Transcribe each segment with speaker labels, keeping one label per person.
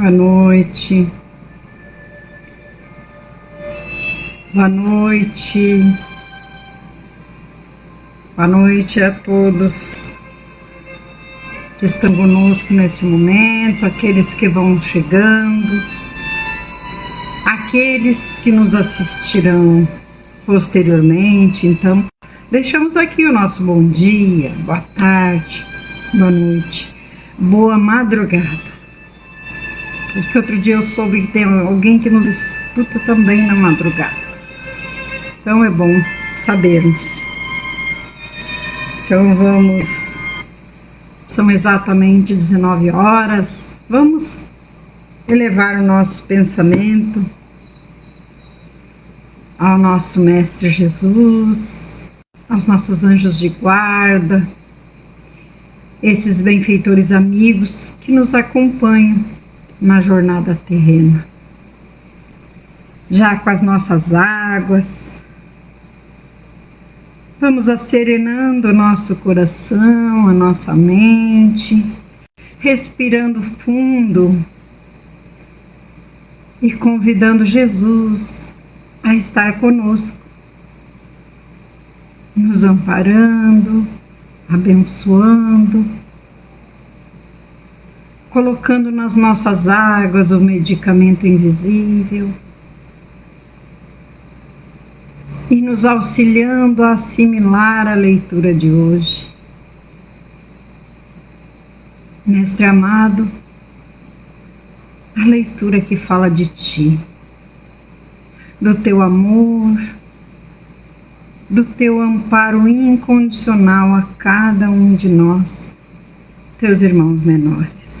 Speaker 1: Boa noite. Boa noite. Boa noite a todos que estão conosco nesse momento, aqueles que vão chegando, aqueles que nos assistirão posteriormente. Então, deixamos aqui o nosso bom dia, boa tarde, boa noite, boa madrugada. Porque outro dia eu soube que tem alguém que nos escuta também na madrugada. Então é bom sabermos. Então são exatamente 19 horas. Vamos elevar o nosso pensamento ao nosso Mestre Jesus, aos nossos anjos de guarda, esses benfeitores amigos que nos acompanham na jornada terrena. Já com as nossas águas, vamos acerenando o nosso coração, a nossa mente, respirando fundo e convidando Jesus a estar conosco, nos amparando, abençoando, colocando nas nossas águas o medicamento invisível e nos auxiliando a assimilar a leitura de hoje. Mestre amado, a leitura que fala de Ti, do Teu amor, do Teu amparo incondicional a cada um de nós, Teus irmãos menores.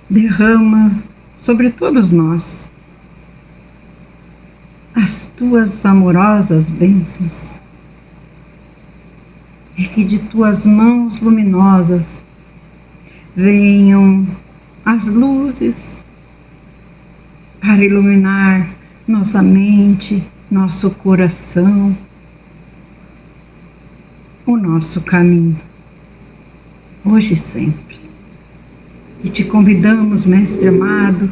Speaker 1: Derrama sobre todos nós as Tuas amorosas bênçãos e que de Tuas mãos luminosas venham as luzes para iluminar nossa mente, nosso coração, o nosso caminho, hoje e sempre. E te convidamos, Mestre amado,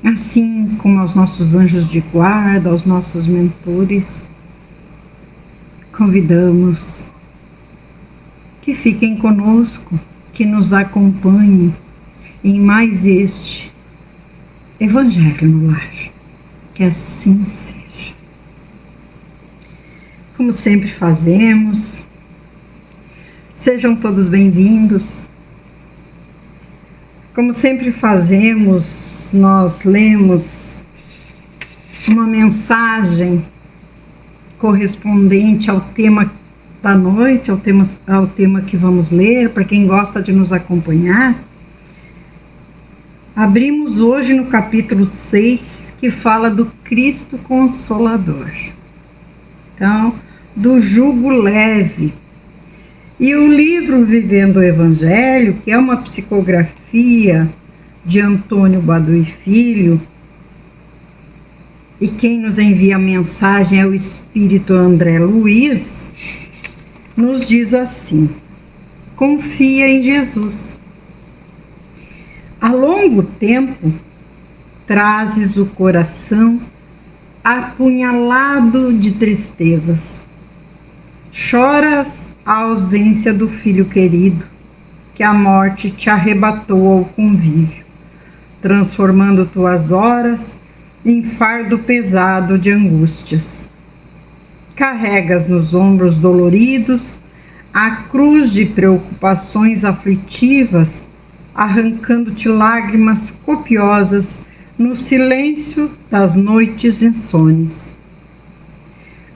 Speaker 1: assim como aos nossos anjos de guarda, aos nossos mentores, convidamos que fiquem conosco, que nos acompanhem em mais este Evangelho no Lar. Que assim seja. Como sempre fazemos, sejam todos bem-vindos. Como sempre fazemos, nós lemos uma mensagem correspondente ao tema da noite, ao tema que vamos ler, para quem gosta de nos acompanhar. Abrimos hoje no capítulo 6, que fala do Cristo Consolador. Então, do jugo leve. E o livro Vivendo o Evangelho, que é uma psicografia de Antônio Badui Filho, e quem nos envia a mensagem é o Espírito André Luiz, nos diz assim: confia em Jesus. Há longo tempo trazes o coração apunhalado de tristezas. Choras a ausência do filho querido, que a morte te arrebatou ao convívio, transformando tuas horas em fardo pesado de angústias. Carregas nos ombros doloridos a cruz de preocupações aflitivas, arrancando-te lágrimas copiosas no silêncio das noites insones.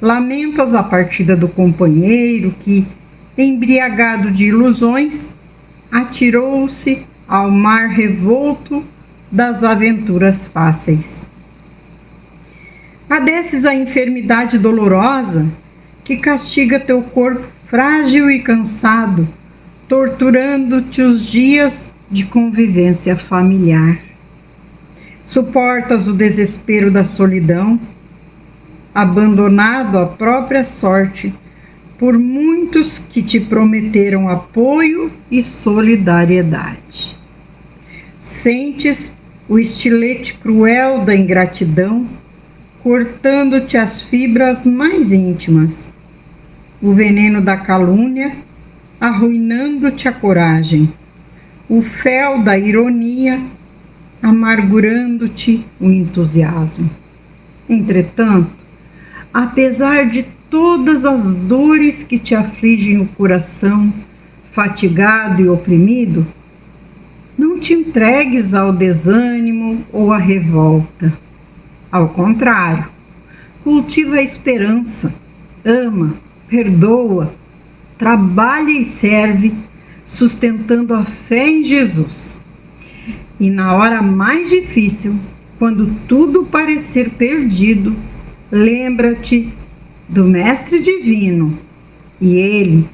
Speaker 1: Lamentas a partida do companheiro que, embriagado de ilusões, atirou-se ao mar revolto das aventuras fáceis. Padeces a enfermidade dolorosa que castiga teu corpo frágil e cansado, torturando-te os dias de convivência familiar. Suportas o desespero da solidão, abandonado à própria sorte, por muitos que te prometeram apoio e solidariedade. Sentes o estilete cruel da ingratidão cortando-te as fibras mais íntimas, o veneno da calúnia arruinando-te a coragem, o fel da ironia amargurando-te o entusiasmo. Entretanto, apesar de todas as dores que te afligem o coração, fatigado e oprimido, não te entregues ao desânimo ou à revolta. Ao contrário, cultiva a esperança, ama, perdoa, trabalha e serve, sustentando a fé em Jesus. E na hora mais difícil, quando tudo parecer perdido, lembra-te do Mestre Divino, e Ele,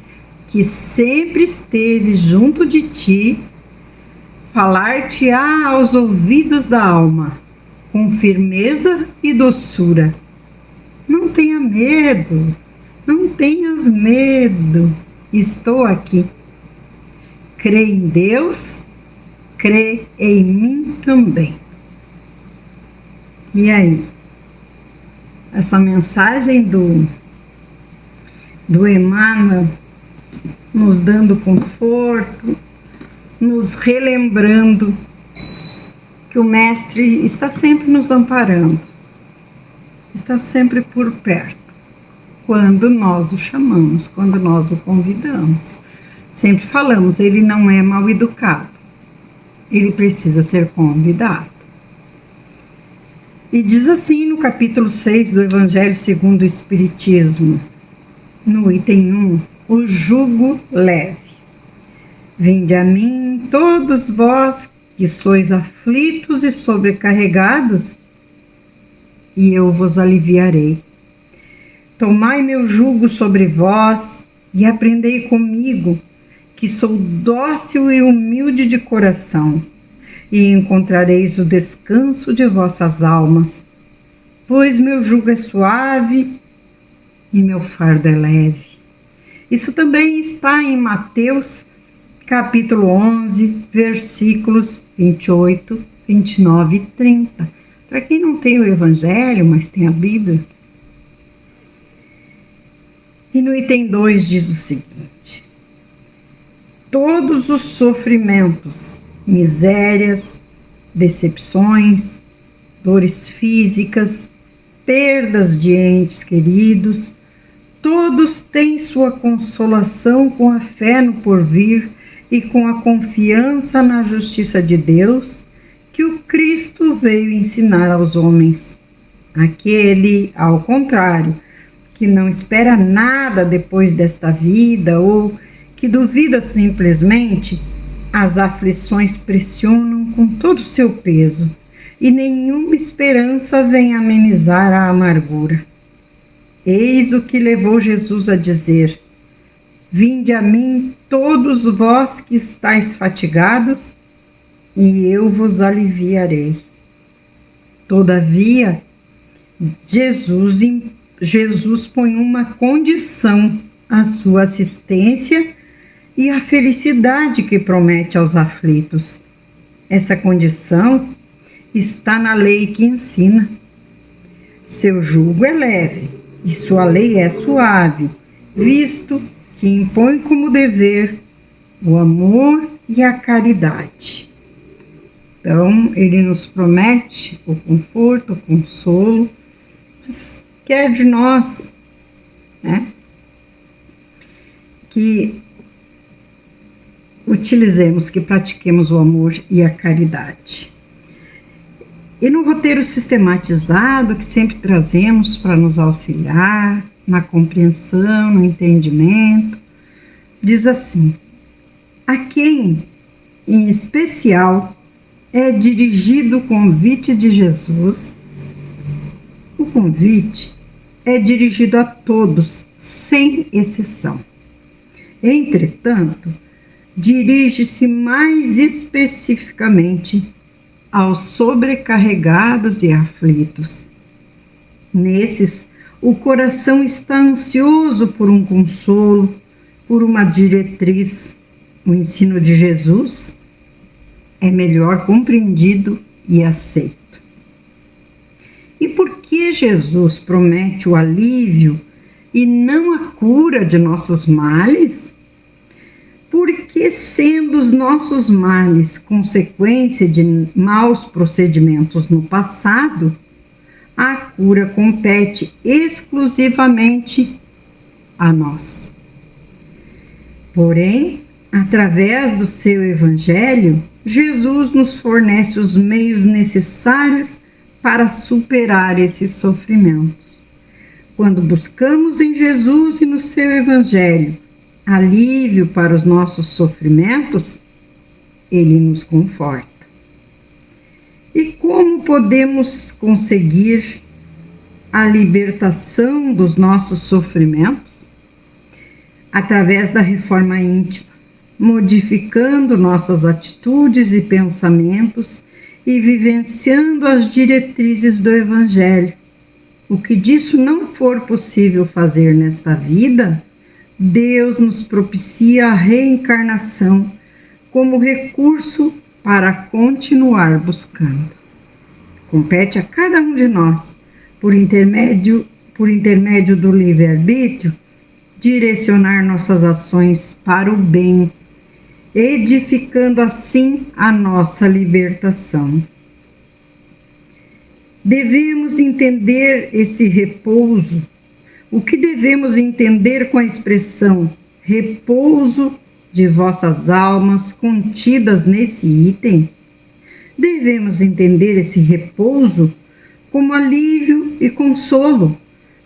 Speaker 1: que sempre esteve junto de ti, falar-te-á aos ouvidos da alma, com firmeza e doçura. Não tenha medo, não tenhas medo, estou aqui. Crê em Deus, crê em mim também. E aí? Essa mensagem do Emmanuel nos dando conforto, nos relembrando que o Mestre está sempre nos amparando, está sempre por perto, quando nós o chamamos, quando nós o convidamos. Sempre falamos, ele não é mal educado, ele precisa ser convidado. E diz assim no capítulo 6 do Evangelho segundo o Espiritismo, no item 1, o jugo leve. Vinde a mim, todos vós que sois aflitos e sobrecarregados, e eu vos aliviarei. Tomai meu jugo sobre vós e aprendei comigo, que sou dócil e humilde de coração, e encontrareis o descanso de vossas almas, pois meu jugo é suave e meu fardo é leve. Isso também está em Mateus, capítulo 11, versículos 28, 29 e 30. Para quem não tem o Evangelho, mas tem a Bíblia. E no item 2 diz o seguinte: todos os sofrimentos, misérias, decepções, dores físicas, perdas de entes queridos, todos têm sua consolação com a fé no porvir e com a confiança na justiça de Deus que o Cristo veio ensinar aos homens. Aquele, ao contrário, que não espera nada depois desta vida ou que duvida simplesmente, as aflições pressionam com todo o seu peso e nenhuma esperança vem amenizar a amargura. Eis o que levou Jesus a dizer: vinde a mim todos vós que estáis fatigados, e eu vos aliviarei. Todavia, Jesus põe uma condição à sua assistência e à felicidade que promete aos aflitos. Essa condição está na lei que ensina. Seu jugo é leve e sua lei é suave, visto que impõe como dever o amor e a caridade. Então, ele nos promete o conforto, o consolo, mas quer de nós, né, que utilizemos, que pratiquemos o amor e a caridade. E no roteiro sistematizado que sempre trazemos para nos auxiliar na compreensão, no entendimento, diz assim: a quem, em especial, é dirigido o convite de Jesus, o convite é dirigido a todos, sem exceção. Entretanto, dirige-se mais especificamente aos sobrecarregados e aflitos. Nesses, o coração está ansioso por um consolo, por uma diretriz. O ensino de Jesus é melhor compreendido e aceito. E por que Jesus promete o alívio e não a cura de nossos males? Porque, sendo os nossos males consequência de maus procedimentos no passado, a cura compete exclusivamente a nós. Porém, através do seu Evangelho, Jesus nos fornece os meios necessários para superar esses sofrimentos. Quando buscamos em Jesus e no seu Evangelho alívio para os nossos sofrimentos, ele nos conforta. E como podemos conseguir a libertação dos nossos sofrimentos? Através da reforma íntima, modificando nossas atitudes e pensamentos e vivenciando as diretrizes do Evangelho. O que disso não for possível fazer nesta vida, Deus nos propicia a reencarnação como recurso para continuar buscando. Compete a cada um de nós, por intermédio do livre-arbítrio, direcionar nossas ações para o bem, edificando assim a nossa libertação. Devemos entender esse repouso. O que devemos entender com a expressão repouso de vossas almas contidas nesse item? Devemos entender esse repouso como alívio e consolo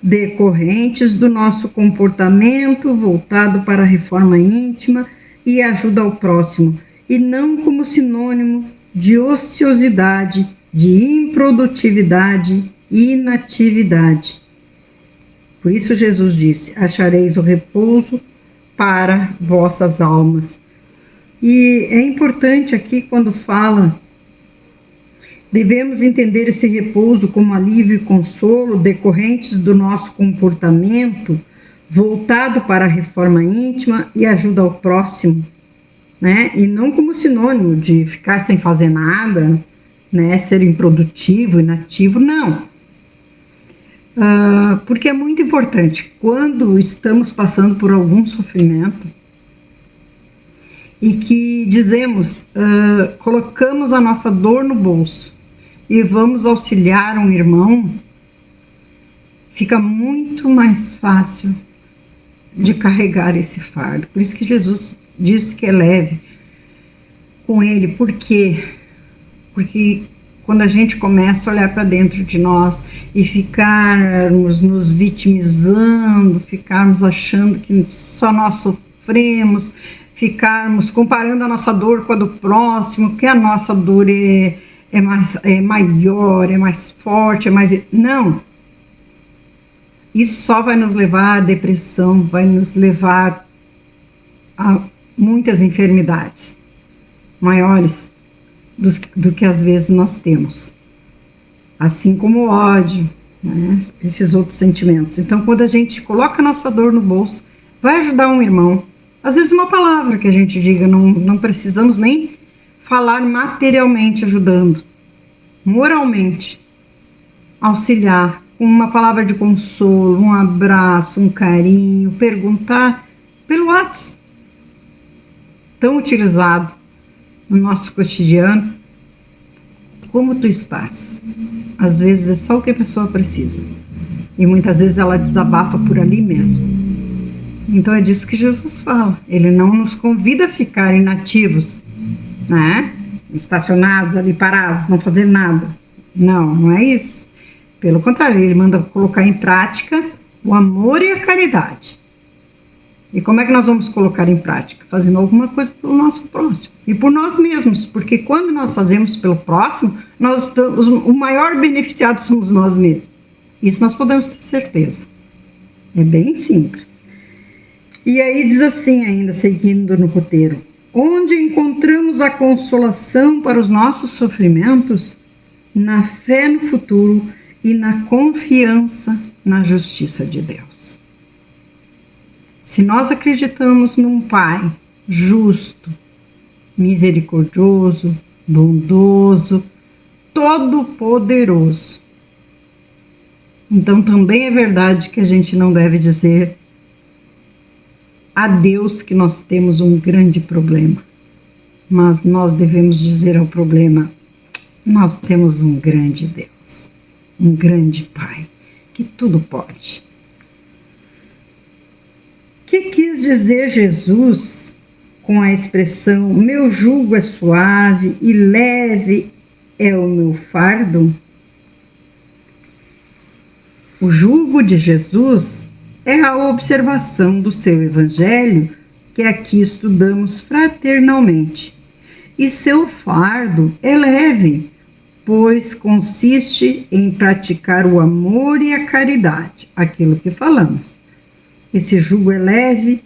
Speaker 1: decorrentes do nosso comportamento voltado para a reforma íntima e ajuda ao próximo, e não como sinônimo de ociosidade, de improdutividade e inatividade. Por isso Jesus disse: achareis o repouso para vossas almas. E é importante aqui quando fala, devemos entender esse repouso como alívio e consolo decorrentes do nosso comportamento voltado para a reforma íntima e ajuda ao próximo, né? E não como sinônimo de ficar sem fazer nada, né? Ser improdutivo, inativo, não. Porque é muito importante, quando estamos passando por algum sofrimento e que dizemos, colocamos a nossa dor no bolso e vamos auxiliar um irmão, fica muito mais fácil de carregar esse fardo. Por isso que Jesus diz que é leve com ele. Por quê? Porque quando a gente começa a olhar para dentro de nós e ficarmos nos vitimizando, ficarmos achando que só nós sofremos, ficarmos comparando a nossa dor com a do próximo, que a nossa dor é maior, é mais forte, é mais... Não! Isso só vai nos levar à depressão, vai nos levar a muitas enfermidades maiores do que às vezes nós temos. Assim como o ódio, né? Esses outros sentimentos. Então, quando a gente coloca a nossa dor no bolso, vai ajudar um irmão. Às vezes uma palavra que a gente diga, não precisamos nem falar materialmente ajudando. Moralmente, auxiliar com uma palavra de consolo, um abraço, um carinho, perguntar pelo WhatsApp, tão utilizado no nosso cotidiano. Como tu estás? Às vezes é só o que a pessoa precisa. E muitas vezes ela desabafa por ali mesmo. Então é disso que Jesus fala. Ele não nos convida a ficar inativos, né? Estacionados ali, parados, não fazer nada. Não é isso. Pelo contrário, ele manda colocar em prática o amor e a caridade. E como é que nós vamos colocar em prática? Fazendo alguma coisa pelo nosso próximo. E por nós mesmos, porque quando nós fazemos pelo próximo, o maior beneficiado somos nós mesmos. Isso nós podemos ter certeza. É bem simples. E aí diz assim ainda, seguindo no roteiro: onde encontramos a consolação para os nossos sofrimentos? Na fé no futuro e na confiança na justiça de Deus. Se nós acreditamos num Pai justo, misericordioso, bondoso, todo-poderoso, então também é verdade que a gente não deve dizer a Deus que nós temos um grande problema, mas nós devemos dizer ao problema: nós temos um grande Deus, um grande Pai, que tudo pode. O que quis dizer Jesus com a expressão meu jugo é suave e leve é o meu fardo? O jugo de Jesus é a observação do seu evangelho que aqui estudamos fraternalmente. E seu fardo é leve, pois consiste em praticar o amor e a caridade, aquilo que falamos. Esse jugo é leve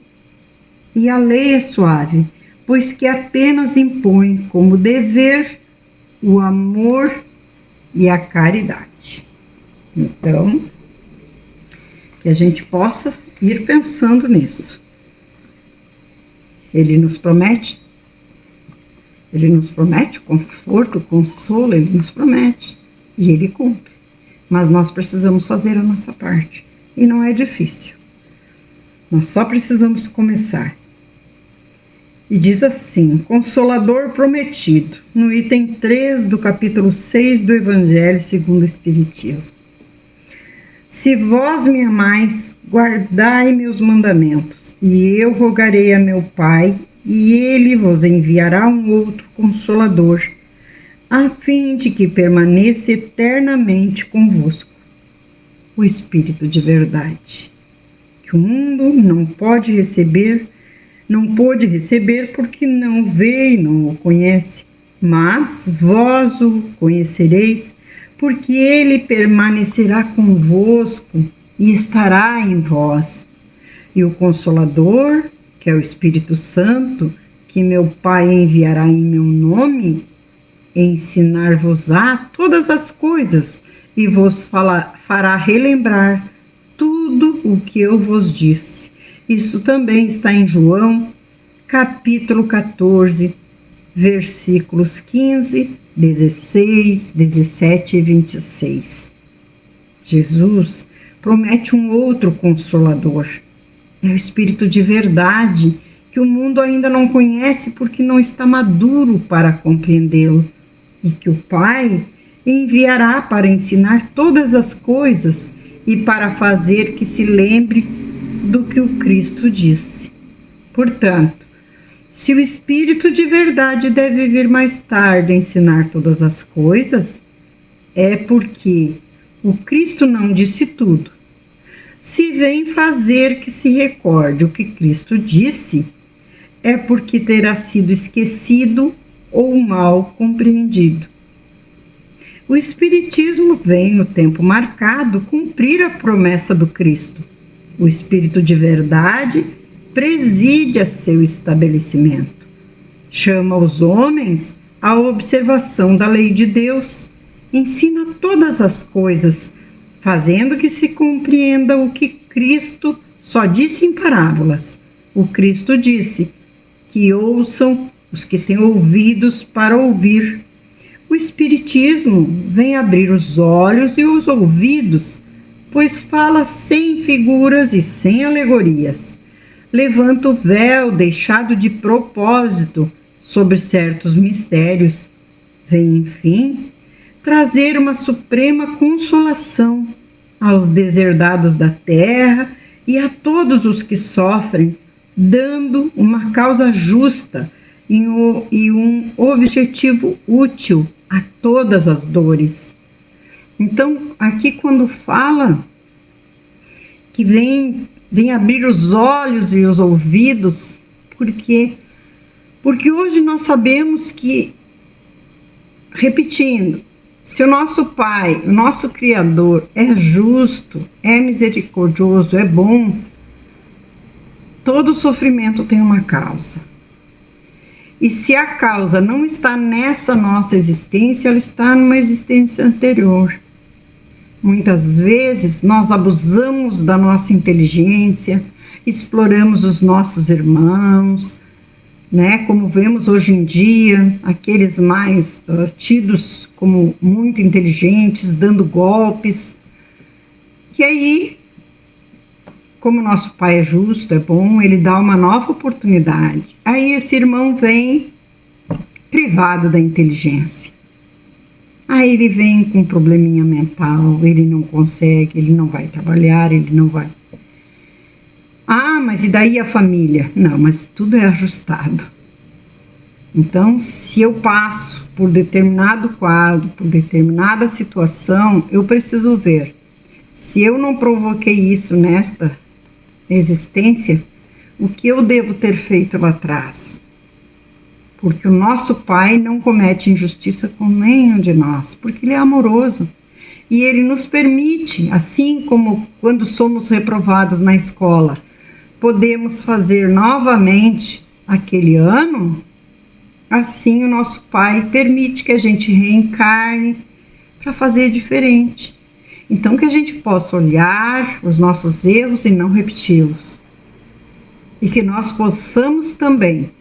Speaker 1: e a lei é suave, pois que apenas impõe como dever o amor e a caridade. Então, que a gente possa ir pensando nisso. Ele nos promete o conforto, o consolo, ele nos promete e ele cumpre. Mas nós precisamos fazer a nossa parte e não é difícil. Nós só precisamos começar. E diz assim: Consolador prometido, no item 3 do capítulo 6 do Evangelho segundo o Espiritismo. Se vós me amais, guardai meus mandamentos, e eu rogarei a meu Pai, e ele vos enviará um outro Consolador, a fim de que permaneça eternamente convosco, o Espírito de verdade, que o mundo não pôde receber porque não vê e não o conhece, mas vós o conhecereis, porque ele permanecerá convosco e estará em vós. E o Consolador, que é o Espírito Santo, que meu Pai enviará em meu nome, ensinar-vos-á todas as coisas e vos fará relembrar tudo o que eu vos disse. Isso também está em João, capítulo 14, versículos 15, 16, 17 e 26. Jesus promete um outro Consolador. É o Espírito de verdade, que o mundo ainda não conhece porque não está maduro para compreendê-lo, e que o Pai enviará para ensinar todas as coisas e para fazer que se lembre do que o Cristo disse. Portanto, se o Espírito de verdade deve vir mais tarde ensinar todas as coisas, é porque o Cristo não disse tudo. Se vem fazer que se recorde o que Cristo disse, é porque terá sido esquecido ou mal compreendido. O Espiritismo vem, no tempo marcado, cumprir a promessa do Cristo. O Espírito de verdade preside a seu estabelecimento. Chama os homens à observação da lei de Deus. Ensina todas as coisas, fazendo que se compreenda o que Cristo só disse em parábolas. O Cristo disse que ouçam os que têm ouvidos para ouvir. O Espiritismo vem abrir os olhos e os ouvidos, pois fala sem figuras e sem alegorias. Levanta o véu deixado de propósito sobre certos mistérios. Vem, enfim, trazer uma suprema consolação aos deserdados da terra e a todos os que sofrem, dando uma causa justa e um objetivo útil a todas as dores. Então, aqui quando fala que vem abrir os olhos e os ouvidos, porque hoje nós sabemos que, repetindo, se o nosso Pai, o nosso Criador, é justo, é misericordioso, é bom, todo sofrimento tem uma causa. E se a causa não está nessa nossa existência, ela está numa existência anterior. Muitas vezes nós abusamos da nossa inteligência, exploramos os nossos irmãos, né? Como vemos hoje em dia, aqueles mais tidos como muito inteligentes, dando golpes. E aí, como nosso Pai é justo, é bom, ele dá uma nova oportunidade. Aí esse irmão vem privado da inteligência. Aí ele vem com um probleminha mental, ele não consegue, ele não vai trabalhar, ele não vai. Ah, mas e daí a família? Não, mas tudo é ajustado. Então, se eu passo por determinado quadro, por determinada situação, eu preciso ver. Se eu não provoquei isso nesta existência, o que eu devo ter feito lá atrás? Porque o nosso Pai não comete injustiça com nenhum de nós, porque Ele é amoroso. E Ele nos permite, assim como quando somos reprovados na escola, podemos fazer novamente aquele ano, assim o nosso Pai permite que a gente reencarne para fazer diferente. Então que a gente possa olhar os nossos erros e não repeti-los. E que nós possamos também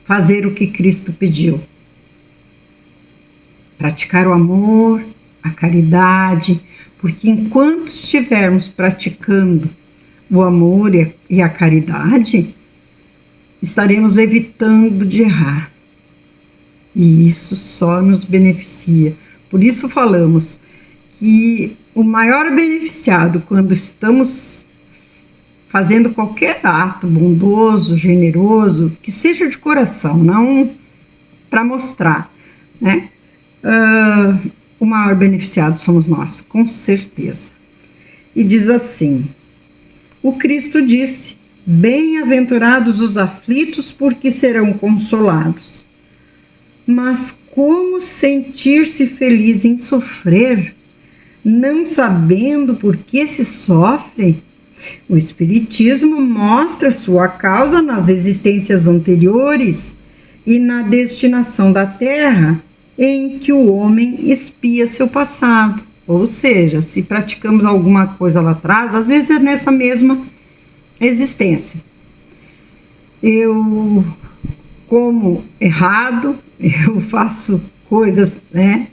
Speaker 1: fazer o que Cristo pediu. Praticar o amor, a caridade, porque enquanto estivermos praticando o amor e a caridade, estaremos evitando de errar. E isso só nos beneficia. Por isso falamos que o maior beneficiado quando estamos fazendo qualquer ato bondoso, generoso, que seja de coração, não para mostrar, né? O maior beneficiado somos nós, com certeza. E diz assim, o Cristo disse, bem-aventurados os aflitos, porque serão consolados. Mas como sentir-se feliz em sofrer, não sabendo por que se sofre? O Espiritismo mostra sua causa nas existências anteriores e na destinação da Terra, em que o homem expia seu passado. Ou seja, se praticamos alguma coisa lá atrás, às vezes é nessa mesma existência. Eu como errado, eu faço coisas, né?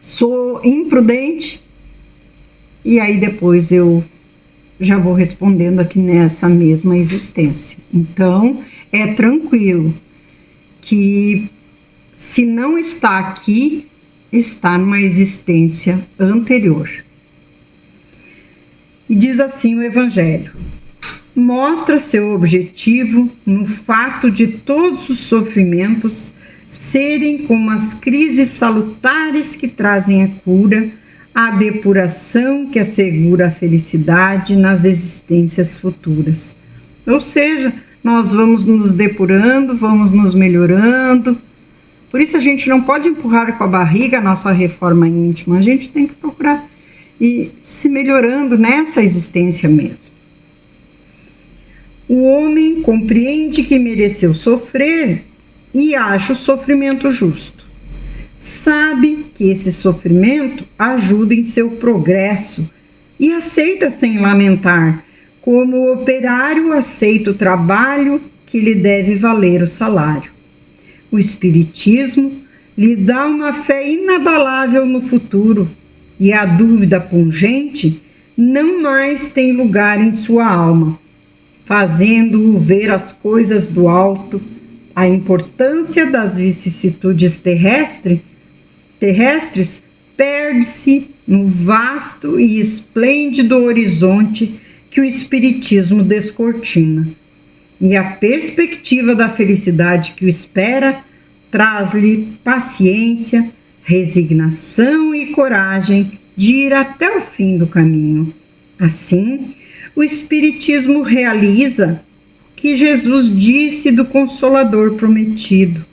Speaker 1: Sou imprudente, e aí depois eu já vou respondendo aqui nessa mesma existência. Então, é tranquilo que se não está aqui, está numa existência anterior. E diz assim o Evangelho: mostra seu objetivo no fato de todos os sofrimentos serem como as crises salutares que trazem a cura, a depuração que assegura a felicidade nas existências futuras. Ou seja, nós vamos nos depurando, vamos nos melhorando. Por isso a gente não pode empurrar com a barriga a nossa reforma íntima, a gente tem que procurar ir se melhorando nessa existência mesmo. O homem compreende que mereceu sofrer e acha o sofrimento justo. Sabe que esse sofrimento ajuda em seu progresso e aceita sem lamentar, como o operário aceita o trabalho que lhe deve valer o salário. O Espiritismo lhe dá uma fé inabalável no futuro e a dúvida pungente não mais tem lugar em sua alma, fazendo-o ver as coisas do alto, a importância das vicissitudes terrestres perde-se no vasto e esplêndido horizonte que o Espiritismo descortina. E a perspectiva da felicidade que o espera traz-lhe paciência, resignação e coragem de ir até o fim do caminho. Assim, o Espiritismo realiza que Jesus disse do Consolador prometido: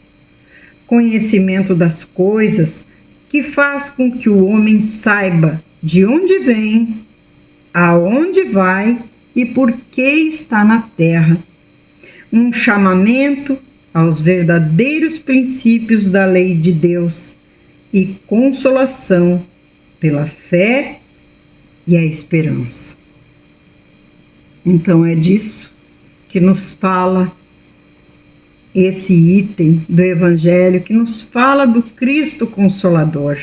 Speaker 1: conhecimento das coisas que faz com que o homem saiba de onde vem, aonde vai e por que está na terra. Um chamamento aos verdadeiros princípios da lei de Deus e consolação pela fé e a esperança. Então é disso que nos fala esse item do Evangelho, que nos fala do Cristo Consolador.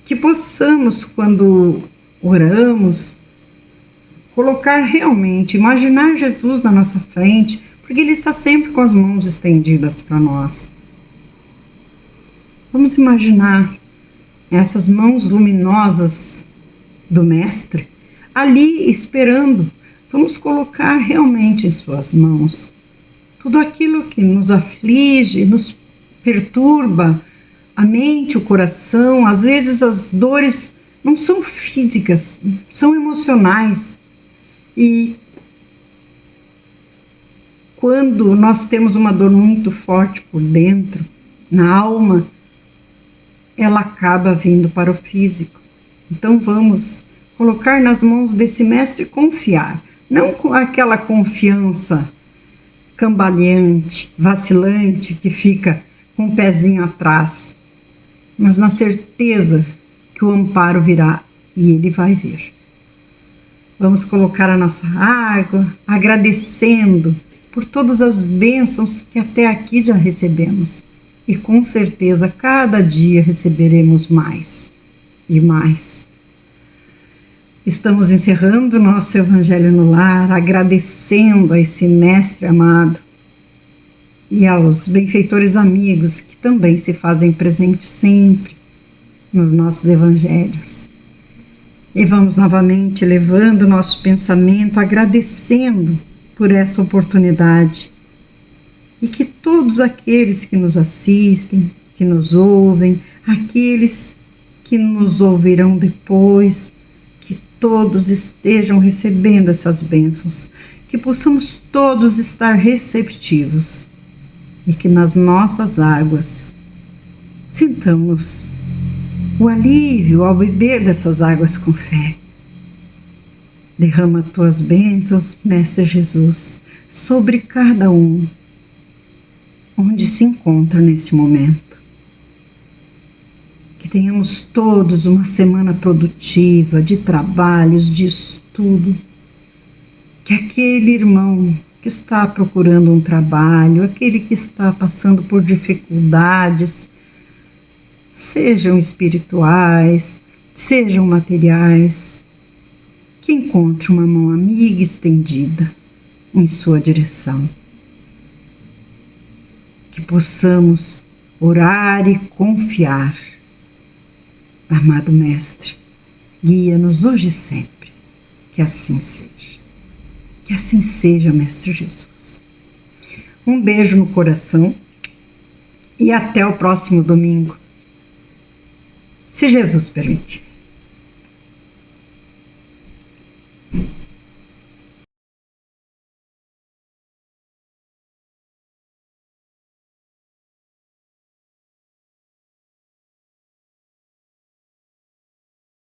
Speaker 1: Que possamos, quando oramos, colocar realmente, imaginar Jesus na nossa frente, porque Ele está sempre com as mãos estendidas para nós. Vamos imaginar essas mãos luminosas do Mestre ali esperando. Vamos colocar realmente em suas mãos tudo aquilo que nos aflige, nos perturba a mente, o coração. Às vezes as dores não são físicas, são emocionais. E quando nós temos uma dor muito forte por dentro, na alma, ela acaba vindo para o físico. Então vamos colocar nas mãos desse Mestre e confiar, não com aquela confiança cambaleante, vacilante, que fica com o pezinho atrás, mas na certeza que o amparo virá e ele vai vir. Vamos colocar a nossa água, agradecendo por todas as bênçãos que até aqui já recebemos. E com certeza, cada dia receberemos mais e mais. Estamos encerrando o nosso Evangelho no Lar, agradecendo a esse Mestre amado e aos benfeitores amigos que também se fazem presentes sempre nos nossos Evangelhos. E vamos novamente elevando o nosso pensamento, agradecendo por essa oportunidade. E que todos aqueles que nos assistem, que nos ouvem, aqueles que nos ouvirão depois, que todos estejam recebendo essas bênçãos, que possamos todos estar receptivos e que nas nossas águas sintamos o alívio ao beber dessas águas com fé. Derrama tuas bênçãos, Mestre Jesus, sobre cada um, onde se encontra nesse momento. Que tenhamos todos uma semana produtiva, de trabalhos, de estudo. Que aquele irmão que está procurando um trabalho, aquele que está passando por dificuldades, sejam espirituais, sejam materiais, que encontre uma mão amiga estendida em sua direção. Que possamos orar e confiar. Amado Mestre, guia-nos hoje e sempre. Que assim seja. Que assim seja, Mestre Jesus. Um beijo no coração e até o próximo domingo, se Jesus permitir.